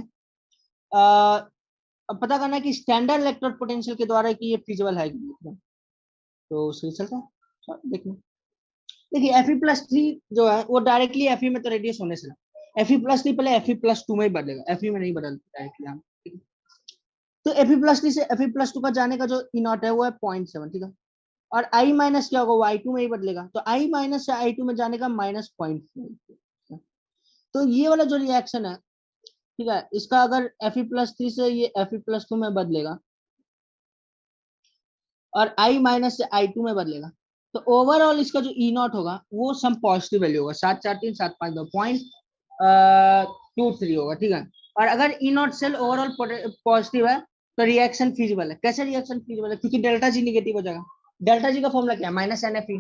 अब पता करना है कि स्टैंडर्ड इलेक्ट्रोड पोटेंशियल के द्वारा कि ये फिजिबल है कि नहीं, तो सही चलता है, देखना। देखिए Fe+3 जो है वो डायरेक्टली Fe में तो रेडियस होने से Fe+3 पहले Fe+2 में ही बदलेगा, Fe में नहीं बदलता डायरेक्टली। तो Fe+3 से Fe+2 का जाने का जो E0 है वो है 0.7, ठीक है, और I माइनस क्या होगा, वो I2 में ही बदलेगा, तो I माइनस से I2 में जाने का -0.5। तो ये वाला जो रिएक्शन है, ठीक है, इसका अगर Fe+3 से ये Fe+2 में बदलेगा और I माइनस से I2 में बदलेगा, तो ओवरऑल इसका जो E0 होगा वो सम पॉजिटिव वैल्यू होगा, 743,752.23 होगा, ठीक है। और अगर E0 सेल ओवरऑल पॉजिटिव है तो रिएक्शन फिजिबल है। कैसे रिएक्शन फिजिबल है, क्योंकि डेल्टा जी निगेटिव हो जाएगा, डेल्टा जी का फॉर्मूला क्या है, -NFe,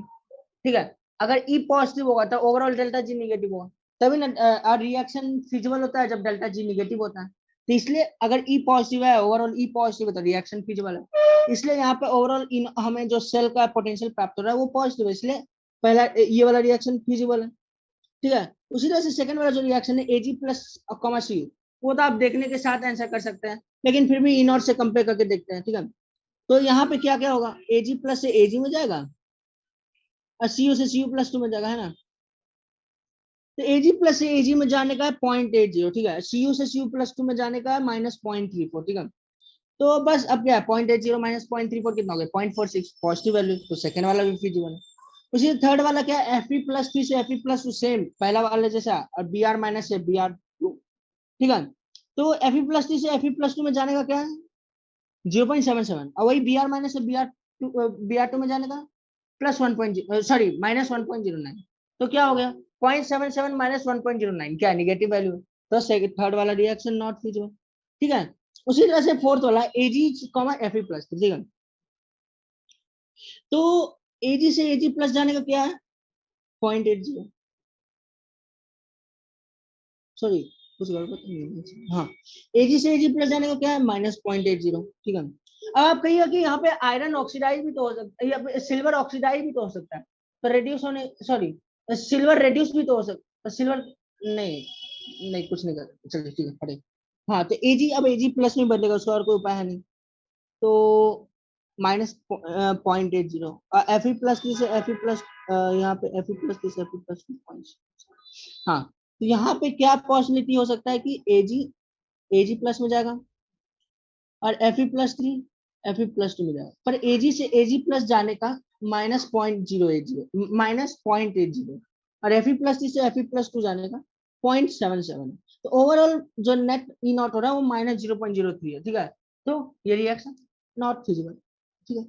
ठीक है। अगर E पॉजिटिव होगा तो ओवरऑल डेल्टा जी निगेटिव होगा, तभी ना रिएक्शन फिजिबल होता है जब डेल्टा जी निगेटिव होता है। तो इसलिए अगर E पॉजिटिव है, ओवरऑल E पॉजिटिव है तो रिएक्शन फिजिबल है, इसलिए यहाँ पे ओवरऑल हमें जो सेल का पोटेंशियल प्राप्त हो रहा है वो पॉजिटिव है, इसलिए पहला ये वाला रिएक्शन फिजिबल है, ठीक है। उसी तरह से सेकंड वाला जो रिएक्शन है Ag प्लस कॉमा सी, वो तो आप देखने के साथ आंसर कर सकते हैं, लेकिन फिर भी ई नॉट से कंपेयर करके देखते हैं, ठीक है। तो यहाँ पे क्या क्या होगा, Ag प्लस से Ag में जाएगा और Cu से Cu प्लस 2 में जाएगा, है ना। तो Ag प्लस से Ag में जाने का है 0.80, ठीक है। Cu से Cu प्लस 2 में जाने का है -0.34, ठीक है। तो बस अब क्या है, 0.80 माइनस 0.34 कितना हो गया, 0.46, पॉजिटिव वैल्यू, तो सेकंड वाला भी फिजिबल है। उसी थर्ड वाला क्या है, Fe+3 से Fe+2 सेम पहला वाला जैसा, और Br माइनस से Br2, ठीक है। तो Fe+3 से Fe+2 में जाने का क्या है 0.77, और वही Br माइनस से Br2 में जाने का +1, सॉरी -1.09, तो क्या हो गया 0.77 माइनस 1.09, क्या निगेटिव वैल्यू, तो थर्ड वाला रिएक्शन नॉट फिजिबल, ठीक है। उसी तरह से फोर्थ वाला Ag, Fe+, ठीक है। तो Ag से Ag प्लस जाने का क्या है 0.80, सॉरी कुछ गड़बड़ तो नहीं, हाँ Ag से Ag प्लस जाने का क्या है -0.80, ठीक है। अब आप कहिए कि यहाँ पे आयरन ऑक्सीडाइज भी तो हो सकता है, या सिल्वर ऑक्सीडाइज भी तो हो सकता है, तो रेड्यूस होने, सॉरी सिल्वर रेड्यूस भी तो हो सकता है, सिल्वर नहीं नहीं कुछ नहीं कर, चलिए ठीक है पढ़े। हाँ तो Ag अब Ag प्लस में बदलेगा, उसका और कोई उपाय है नहीं, तो -0.80, Fe+3 से Fe+, यहाँ पे Fe+3 से Fe+2, हाँ तो यहाँ पे क्या पॉसिबिलिटी हो सकता है कि Ag प्लस में जाएगा और Fe+3 Fe+2 में जाएगा, पर Ag से Ag प्लस जाने का -0.080, -0.80, और Fe+3 से Fe+2 जाने का 0.77, तो ओवरऑल जो नेट ई नॉट हो रहा है वो -0.03 है, ठीक है। तो ये रिएक्शन नॉट फिजिबल, ठीक है।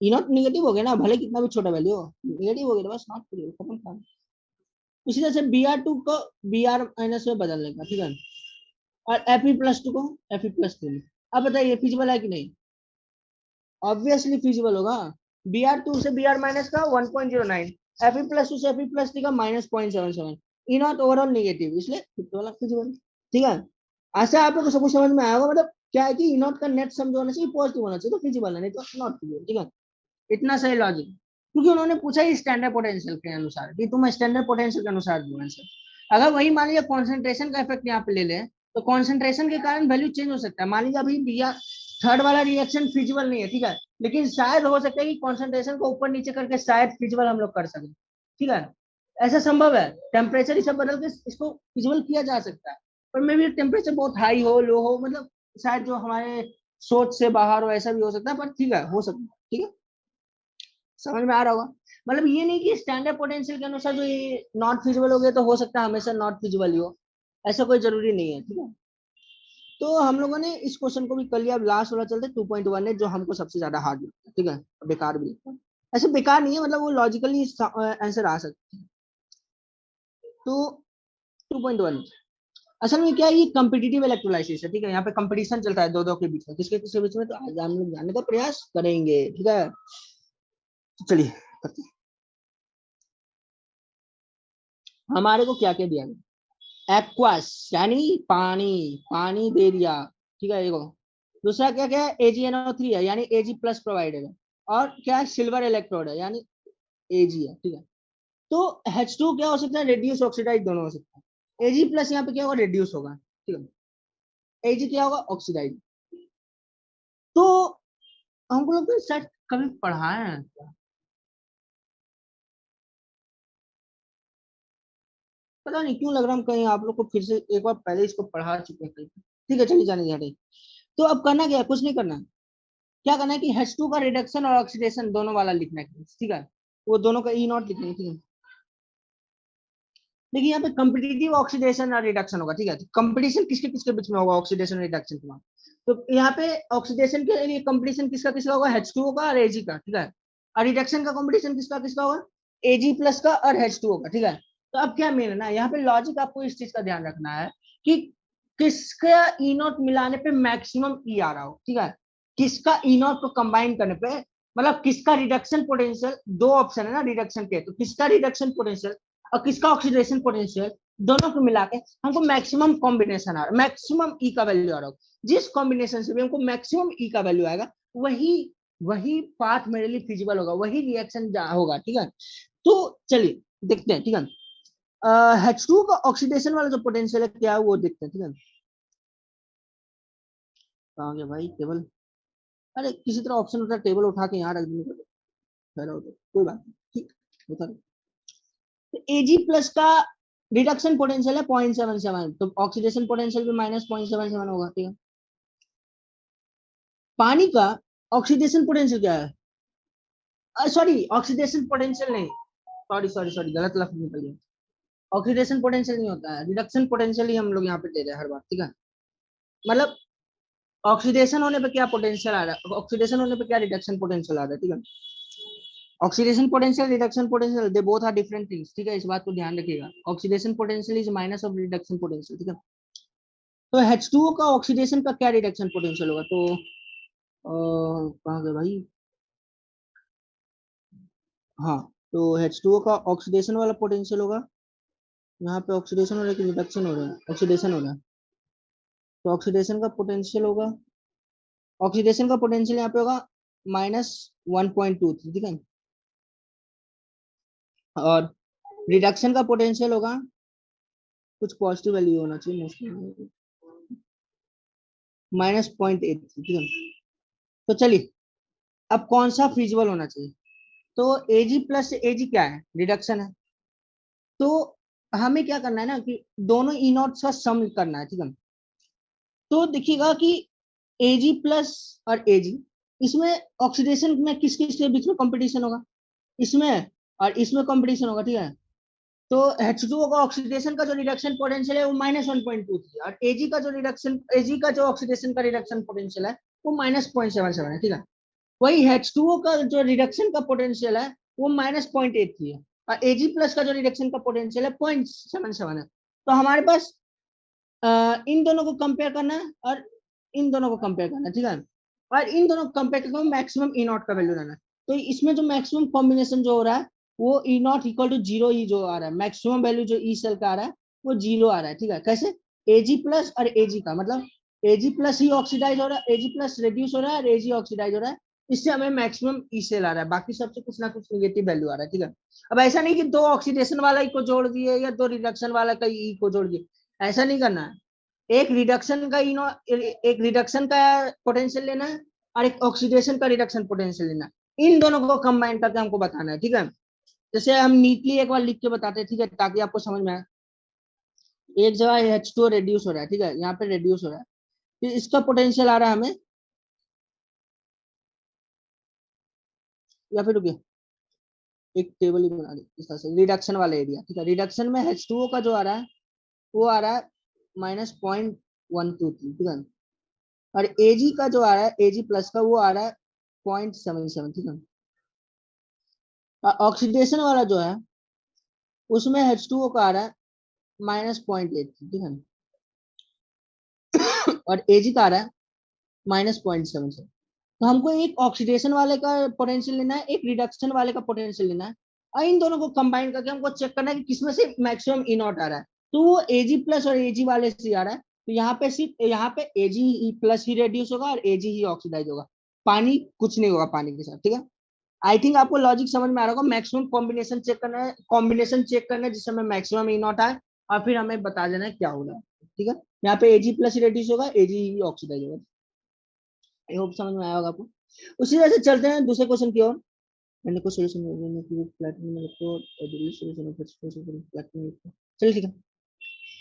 ई नॉट निगेटिव हो गया ना, भले कितना भी छोटा वैल्यू हो, निगेटिव हो गया तो बस नॉट फिजिबल, खत्म काम। उसी तरह से Br2 को Br- में बदल लेगा, ठीक है, और Fe+2 को Fe+3, अब बताइए फिजिबल है कि नहीं, ऑब्वियसली फिजिबल होगा। Br2 से Br माइनस का 1.09, Fe+2 से Fe+3 का -0.77, ई नॉट ओवरऑल निगेटिव, इसलिए फिफ्थ वाला फिजिबल, ठीक है। ऐसा आप लोग को सब कुछ समझ में आया होगा, मतलब क्या है कि ई नॉट का नेट सम जो होना चाहिए पॉजिटिव होना चाहिए, तो फिजिबल है, नहीं तो नॉट फिजिबल, ठीक है। इतना सही लॉजिक, क्योंकि उन्होंने पूछा ही स्टैंडर्ड पोटेंशियल के अनुसार कि तुम स्टैंडर्ड पोटेंशियल के अनुसार दो आंसर। अगर वही मान लीजिए कॉन्सेंट्रेशन का इफेक्ट यहाँ पे ले लें, तो कॉन्सेंट्रेशन के कारण वैल्यू चेंज हो सकता है। मान लीजिए अभी दिया थर्ड वाला रिएक्शन फिजिबल नहीं है, ठीक है, लेकिन शायद हो सकता है कि कॉन्सेंट्रेशन को ऊपर नीचे करके शायद फिजिबल हम लोग कर सकें, ठीक है, ऐसा संभव है। टेम्परेचर सब बदल के इसको फिजिबल किया जा सकता है, पर मे भी टेम्परेचर बहुत हाई हो लो हो, मतलब शायद जो हमारे सोच से बाहर हो, ऐसा भी हो सकता है, पर ठीक है हो सकता है, ठीक है, समझ में आ रहा होगा। मतलब ये नहीं कि स्टैंडर्ड पोटेंशियल के अनुसार जो ये नॉट फिजिबल हो गया तो हो सकता है हमेशा नॉट फिजिबल ही हो, ऐसा कोई जरूरी नहीं है, ठीक है। तो हम लोगों ने इस क्वेश्चन को भी कर लिया। अब लास्ट वाला चलते 2.1 है, जो हमको सबसे ज्यादा हार्ड लगता है, ठीक है, बेकार भी लगता है, ऐसे बेकार नहीं है, मतलब वो लॉजिकली आंसर आ सकते हैं। तो 2.1 असल में क्या है, ये कम्पिटिटिव इलेक्ट्रोलाइसिस है, ठीक है, यहाँ पे कंपटीशन चलता है दो दो के बीच में, किसके किसके बीच में, तो आज हम लोग जानने का प्रयास करेंगे, ठीक है। तो चलिए करते हैं। हमारे को क्या क्या दिया गया, एक्वास यानी पानी, पानी दे दिया, ठीक है, देखो। दूसरा क्या क्या है, AgNO3 है, यानी Ag प्लस प्रोवाइडेड है, और क्या है, सिल्वर इलेक्ट्रोड है, यानी Ag है, ठीक है। तो H2 क्या हो सकता है, रेड्यूस ऑक्सीडाइज दोनों हो सकता है। Ag प्लस यहाँ पे क्या होगा, रेड्यूस होगा, ठीक है। Ag क्या होगा, ऑक्सीडाइज। तो हमको लगता है शायद कभी पढ़ाए हैं क्या? पता नहीं क्यों लग रहा है हम कहीं आप लोग को फिर से एक बार पहले इसको पढ़ा चुके हैं कहीं पे। ठीक है चलिए जाने जाने। तो अब करना क्या है, कुछ नहीं करना है। क्या करना है कि H2 का रिडक्शन और ऑक्सीडेशन दोनों वाला लिखना है, ठीक है, वो दोनों का ई नॉट लिखेंगे, ठीक है। देखिए यहाँ पे कंपिटिटिव ऑक्सीडेशन और रिडक्शन होगा, ठीक है। तो कंपटीशन किसके किसके बीच में होगा, ऑक्सीडेशन रिडक्शन के बाद। तो यहाँ पे ऑक्सीडेशन के लिए कंपटीशन किसका किसका होगा, H2O का और Ag का, ठीक है। और रिडक्शन का कंपटीशन किसका किसका होगा, Ag प्लस का और H2O का, ठीक है। तो अब क्या मेन है ना, यहाँ पे लॉजिक आपको इस चीज का ध्यान रखना है कि किसका ई नॉट मिलाने पे मैक्सिमम ई आ रहा हो, ठीक है। किसका ई नॉट को कंबाइन करने पे, मतलब किसका रिडक्शन पोटेंशियल, दो ऑप्शन है ना रिडक्शन के, तो किसका रिडक्शन पोटेंशियल और किसका ऑक्सीडेशन पोटेंशियल, दोनों को मिला के हमको मैक्सिमम कॉम्बिनेशन आ रहा है, मैक्सिमम ई का वैल्यू आ रहा हो। जिस कॉम्बिनेशन से भी हमको मैक्सिमम ई का वैल्यू आएगा, वही वही पाथ मेरे लिए फिजिबल होगा, वही रिएक्शन होगा, ठीक है। तो चलिए देखते हैं, ठीक है। H2 का ऑक्सीडेशन वाला जो पोटेंशियल है क्या है वो देखते हैं, ठीक है। कहाँ गया भाई टेबल? अरे किसी तरह ऑप्शन होता है, टेबल उठा के यहाँ रख देने का, ठहरा हो तो कोई बात नहीं, ठीक बता दो। तो Ag प्लस का रिडक्शन पोटेंशियल है 0.77, तो ऑक्सीडेशन पोटेंशियल भी -0.77 होगा, ठीक है। पानी का ऑक्सीडेशन पोटेंशियल क्या है? सॉरी, ऑक्सीडेशन पोटेंशियल नहीं, सॉरी सॉरी सॉरी, गलत लफ्ज निकल गया। ऑक्सीडेशन पोटेंशियल नहीं होता है, रिडक्शन पोटेंशियल ही हम लोग यहाँ पे दे रहे हैं हर बार, ठीक है। मतलब ऑक्सीडेशन होने पे क्या पोटेंशियल आ रहा है, ऑक्सीडेशन होने पे क्या रिडक्शन पोटेंशियल आ रहा है, ठीक है। Oxidation potential, reduction potential, they both are different things, ठीक है, इस बात को ध्यान रखिएगा। Oxidation potential is minus of reduction potential, ठीक है। तो H2O का ऑक्सीडेशन का क्या रिडक्शन पोटेंशियल होगा, तो कहाँ गए भाई? हाँ, तो H2O का ऑक्सीडेशन वाला पोटेंशियल होगा, यहाँ पे ऑक्सीडेशन हो रहा है कि रिडक्शन हो रहा है? ऑक्सीडेशन हो रहा है, तो ऑक्सीडेशन का पोटेंशियल होगा, ऑक्सीडेशन का पोटेंशियल यहाँ पे होगा -1.23, ठीक है। और रिडक्शन का पोटेंशियल होगा, कुछ पॉजिटिव वैल्यू होना चाहिए मोस्टली, -0.83, ठीक है। तो चलिए, अब कौन सा फिजिबल होना चाहिए? तो Ag प्लस Ag क्या है? रिडक्शन है। तो हमें क्या करना है ना कि दोनों ई नॉट का सम करना है, ठीक है। तो देखिएगा कि Ag प्लस और Ag, इसमें ऑक्सीडेशन में किस किस के बीच में कंपटीशन होगा? इसमें और इसमें कंपटीशन होगा, ठीक है। तो H2O का ऑक्सीडेशन का जो रिडक्शन पोटेंशियल है वो -1.23, और Ag का जो ऑक्सीडेशन का रिडक्शन पोटेंशियल है वो -0.77 है, ठीक है। वही H2O का जो रिडक्शन का पोटेंशियल है वो -0.83 है, और Ag प्लस का जो रिडक्शन का पोटेंशियल है 0.77 है। तो हमारे पास इन दोनों को कंपेयर करना है और इन दोनों को कंपेयर करना है, ठीक है। और इन दोनों को कंपेयर करके मैक्सिमम ई नॉट का वैल्यू लेना है। तो इसमें जो मैक्सिमम कॉम्बिनेशन जो हो रहा है वो ई नॉट इक्वल टू जीरो ही जो आ रहा है, मैक्सिमम वैल्यू जो ई सेल का आ रहा है वो जीरो आ रहा है, ठीक है। कैसे? Ag प्लस और Ag का मतलब Ag प्लस ही ऑक्सीडाइज हो रहा है, Ag प्लस रिड्यूस हो रहा है और Ag ऑक्सीडाइज हो रहा है। इससे हमें मैक्सिमम ई सेल आ रहा है, बाकी सबसे कुछ ना कुछ निगेटिव वैल्यू आ रहा है, ठीक है। अब ऐसा नहीं कि दो ऑक्सीडेशन वाला ही को जोड़ दिए या दो रिडक्शन वाला का ई को जोड़ दिए, ऐसा नहीं करना है। एक रिडक्शन का इनो एक रिडक्शन का पोटेंशियल लेना है और एक ऑक्सीडेशन का रिडक्शन पोटेंशियल लेना है, इन दोनों को कंबाइन करके हमको बताना है, ठीक है। जैसे हम नीटली एक बार लिख के बताते हैं, ठीक है, ताकि आपको समझ में आए। एक जगह H2O रेड्यूस हो रहा है, ठीक है, यहाँ पे रेड्यूस हो रहा है, फिर इसका पोटेंशियल आ रहा है हमें, या फिर रुकिए एक टेबल ही बना दे इस तरह से, रिडक्शन वाला एरिया, ठीक है। रिडक्शन में H2O का जो आ रहा है वो आ रहा है -0.123, ठीक है। और Ag का जो आ रहा है, Ag प्लस का वो आ रहा है 0.77, ठीक है। ऑक्सीडेशन वाला जो है उसमें H2O का आ रहा है -0.83, ठीक है। और Ag का आ रहा है -0.77। तो हमको एक ऑक्सीडेशन वाले का पोटेंशियल लेना है, एक रिडक्शन वाले का पोटेंशियल लेना है, और इन दोनों को कंबाइन करके हमको चेक करना है कि किसमें से मैक्सिमम ई नॉट आ रहा है। तो वो Ag प्लस और Ag वाले से आ रहा है, तो यहाँ पे सिर्फ यहाँ पे Ag प्लस ही रेड्यूस होगा और Ag ही ऑक्सीडाइज होगा, पानी कुछ नहीं होगा पानी के साथ, ठीक है। आई थिंक आपको लॉजिक समझ में आ रहा होगा। मैक्सिमम कॉम्बिनेशन चेक करना है, कॉम्बिनेशन चेक करना है जिससे हमें मैक्सिमम ई नॉट आए, और फिर हमें बता देना है क्या हो रहा है, ठीक है। यहाँ पे Ag प्लस रेड्यूस होगा, Ag ही ऑक्सीडाइज होगा। आई होप समझ में आया होगा आपको। उसी तरह से चलते हैं दूसरे क्वेश्चन की ओर। मैंने को सोल्यूशन प्लैटिनम चलिए, ठीक है।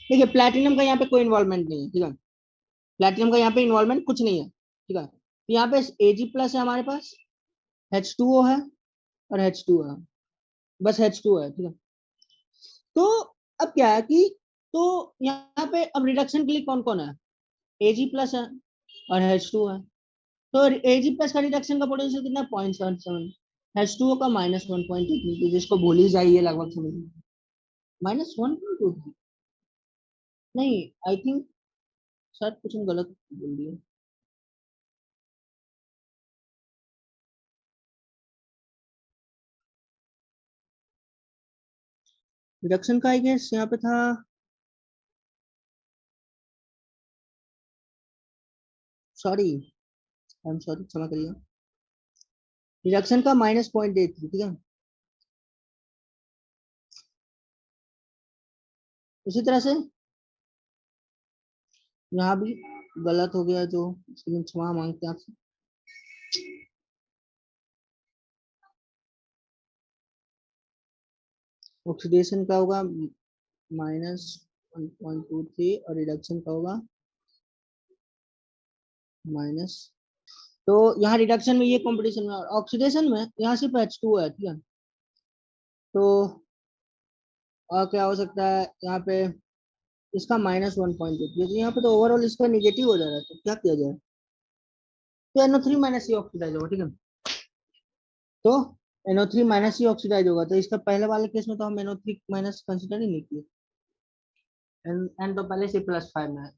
देखिए प्लैटिनम का यहाँ पे कोई इन्वॉल्वमेंट नहीं है, ठीक है। प्लैटिनम का यहाँ पे इन्वॉल्वमेंट कुछ नहीं है, ठीक है। यहाँ पे Ag प्लस है हमारे पास, H2O है और H2 है, बस H2 है, ठीक है। तो अब क्या है कि तो यहाँ पे अब रिडक्शन के लिए कौन कौन है? Ag प्लस है और H2 है। तो Ag प्लस का रिडक्शन का पोटेंशियल कितना? 0.77। H2O का -1.23, जिसको भूल ही जाइए लगभग समझ में। -1.23 नहीं, आई थिंक शायद कुछ हम गलत बोल दिए। रिडक्शन का आई गेस यहाँ पे था, सॉरी, आई एम सॉरी, क्षमा करिए। रिडक्शन का -0.83, ठीक है। उसी तरह से यहाँ भी गलत हो गया, जो इसके लिए क्षमा मांगते हैं आपसे। ऑक्सीडेशन का होगा -1.23 और रिडक्शन का होगा माइनस। तो यहाँ रिडक्शन में ये कंपटीशन में, ऑक्सीडेशन में यहाँ सिर्फ H2 है, ठीक है। तो और क्या हो सकता है यहाँ पे, इसका -1.2, यहाँ पे तो ओवरऑल इसका निगेटिव हो जा रहा है, तो क्या किया जाए, तो NO3 माइनस ही ऑक्सीडाइज होगा, ठीक है। तो NO3 माइनस ही ऑक्सीडाइज होगा, तो इसका पहले वाले केस में तो हम NO3 माइनस कंसिडर ही नहीं किए, एन तो पहले से +5 में है,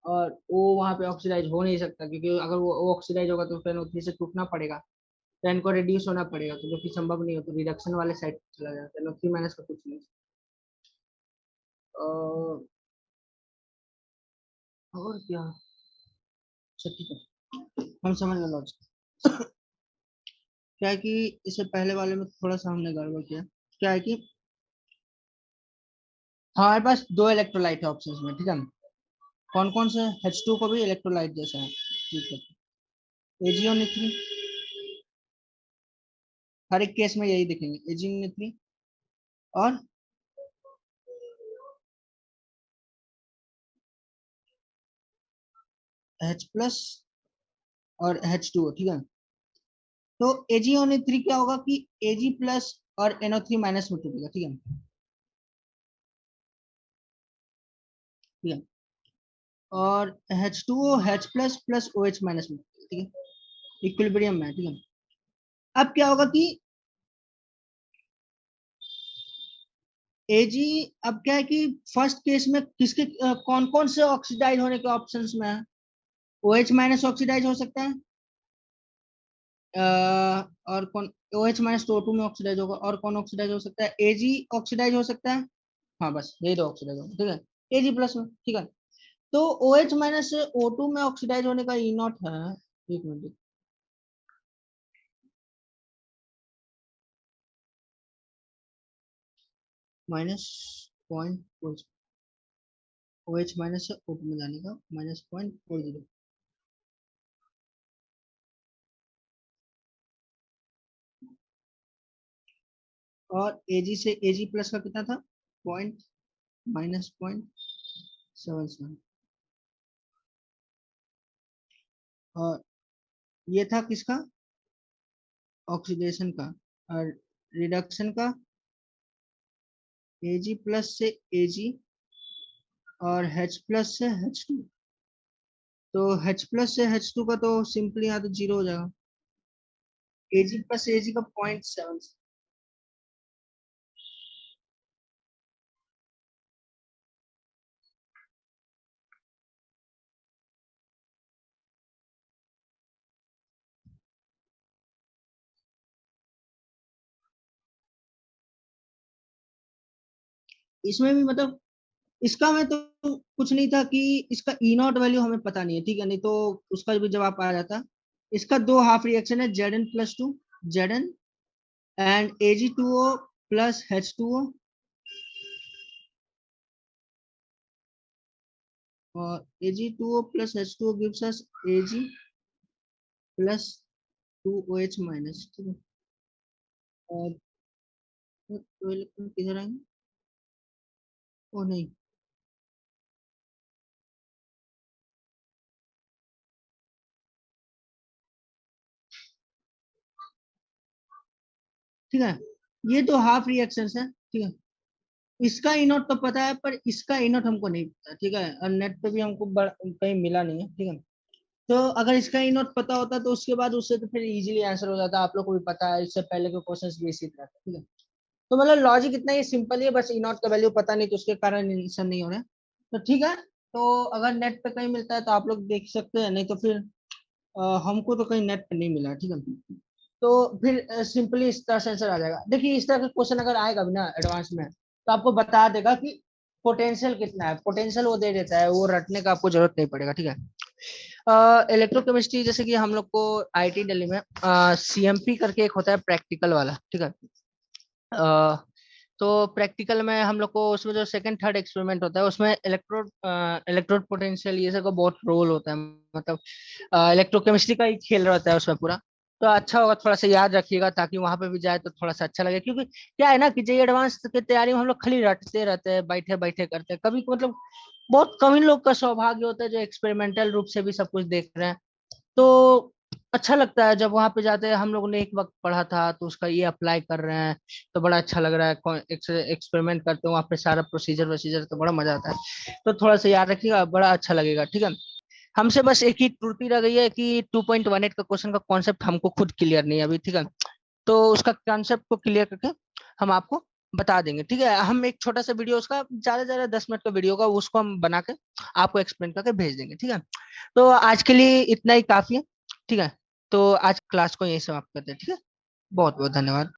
और वो वहां पे ऑक्सीडाइज हो नहीं सकता, क्योंकि अगर वो ऑक्सीडाइज होगा तो फिर NO3 से टूटना पड़ेगा, तो N को रिड्यूस होना पड़ेगा, तो जो कि संभव नहीं हो, तो रिडक्शन वाले साइड चला जाता है, NO3 माइनस का कुछ नहीं। और क्या, अच्छा ठीक है, हम समझ गए लॉजिक। क्या है कि इससे पहले वाले में थोड़ा सा हमने गड़बड़ किया। क्या है कि हमारे पास दो इलेक्ट्रोलाइट है ऑप्शंस में, ठीक है। कौन कौन से, H2 को भी इलेक्ट्रोलाइट जैसा है, ठीक है। AgO3, हर एक केस में यही दिखेंगे, AgO3 और H+ और H2O, ठीक है। तो AgO3 क्या होगा कि Ag+ और NO3 माइनस में टूटेगा, ठीक है, ठीक है। और H2O H+ OH माइनस में, ठीक है, इक्विलिब्रियम में, ठीक है। अब क्या होगा कि Ag, अब क्या है कि फर्स्ट केस में किसके कौन कौन से ऑक्सीडाइज होने के ऑप्शंस में है, OH माइनस ऑक्सीडाइज हो सकता है, और कौन, OH माइनस तो O2 में ऑक्सीडाइज होगा, और कौन ऑक्सीडाइज हो सकता है, Ag ऑक्सीडाइज हो सकता है, हाँ बस यही दो ऑक्सीडाइज होगा, ठीक है, Ag+ में, ठीक है। तो OH माइनस से O2 में ऑक्सीडाइज होने का E नॉट है, एक मिनट, -0.4, OH माइनस से O2 में जाने का -0.40, और Ag से Ag+ का कितना था, पॉइंट -0.77, और ये था किसका, ऑक्सीडेशन का, और रिडक्शन का Ag+ से Ag और H+ से H2, तो H+ से H2 का तो सिंपली यहाँ तो 0 हो जाएगा, Ag+ Ag का 0.7, इसमें भी मतलब इसका में तो कुछ नहीं था कि इसका ई नॉट वैल्यू हमें पता नहीं है, ठीक है, नहीं तो उसका भी जवाब आ जाता। इसका दो हाफ रिएक्शन है, Zn+2 Zn and Ag2O plus H2O, और Ag2O plus H2O gives us Ag plus 2OH minus, ठीक है। और दो इलेक्ट्रॉन किधर आएंगे, ओ नहीं, ठीक है, ये तो हाफ रिएक्शन है, ठीक है। इसका ई नॉट तो पता है, पर इसका ई नॉट हमको नहीं पता, ठीक है, और नेट पे भी हमको कहीं मिला नहीं है, ठीक है। तो अगर इसका ई नॉट पता होता तो उसके बाद उससे तो फिर इजीली आंसर हो जाता, आप लोग को भी पता है, इससे पहले के क्वेश्चंस भी इसी तरह थे, ठीक है। तो मतलब लॉजिक इतना ही सिंपल ही है, बस ई नॉट का वैल्यू पता नहीं, तो उसके कारण आंसर नहीं हो रहा है, तो ठीक है। तो अगर नेट पे कहीं मिलता है तो आप लोग देख सकते हैं, नहीं तो फिर हमको तो कहीं नेट पे नहीं मिला, ठीक है। तो फिर सिंपली इस तरह से आंसर आ जाएगा। देखिए इस तरह का क्वेश्चन अगर आएगा भी ना एडवांस में, तो आपको बता देगा कि पोटेंशियल कितना है, पोटेंशियल वो दे देता है, वो रटने का आपको जरूरत नहीं पड़ेगा, ठीक है। इलेक्ट्रोकेमिस्ट्री जैसे कि हम लोग को आईटी दिल्ली में CMP करके एक होता है प्रैक्टिकल वाला, ठीक है। तो प्रैक्टिकल में हम लोग को उसमें जो सेकंड थर्ड एक्सपेरिमेंट होता है उसमें इलेक्ट्रोड पोटेंशियल ये सब का बहुत रोल होता है, मतलब इलेक्ट्रोकेमिस्ट्री का ही खेल रहता है उसमें पूरा। तो अच्छा होगा, थोड़ा सा याद रखिएगा ताकि वहां पे भी जाए तो थोड़ा सा अच्छा लगे, क्योंकि क्या है ना कि जे एडवांस की तैयारी में हम लोग खाली रटते रहते हैं, बैठे बैठे करते हैं, कभी मतलब बहुत कम ही लोग का सौभाग्य होता है जो एक्सपेरिमेंटल रूप से भी सब कुछ देख रहे हैं। तो अच्छा लगता है जब वहां पे जाते हैं, हम लोगों ने एक वक्त पढ़ा था तो उसका ये अप्लाई कर रहे हैं, तो बड़ा अच्छा लग रहा है। एक्सपेरिमेंट करते हो वहाँ पे सारा प्रोसीजर वसीजर, तो बड़ा मजा आता है। तो थोड़ा सा याद रखिएगा, बड़ा अच्छा लगेगा, ठीक है। हमसे बस एक ही त्रुटि रह गई है कि 2.18 का क्वेश्चन का कॉन्सेप्ट हमको खुद क्लियर नहीं है अभी, ठीक है। तो उसका कॉन्सेप्ट को क्लियर करके हम आपको बता देंगे, ठीक है। हम एक छोटा सा वीडियो उसका, ज्यादा से ज्यादा 10 मिनट का वीडियो होगा, उसको हम बना के आपको एक्सप्लेन करके भेज देंगे, ठीक है। तो आज के लिए इतना ही काफी है, ठीक है। तो आज क्लास को यही समाप्त करते हैं, ठीक है। बहुत बहुत धन्यवाद।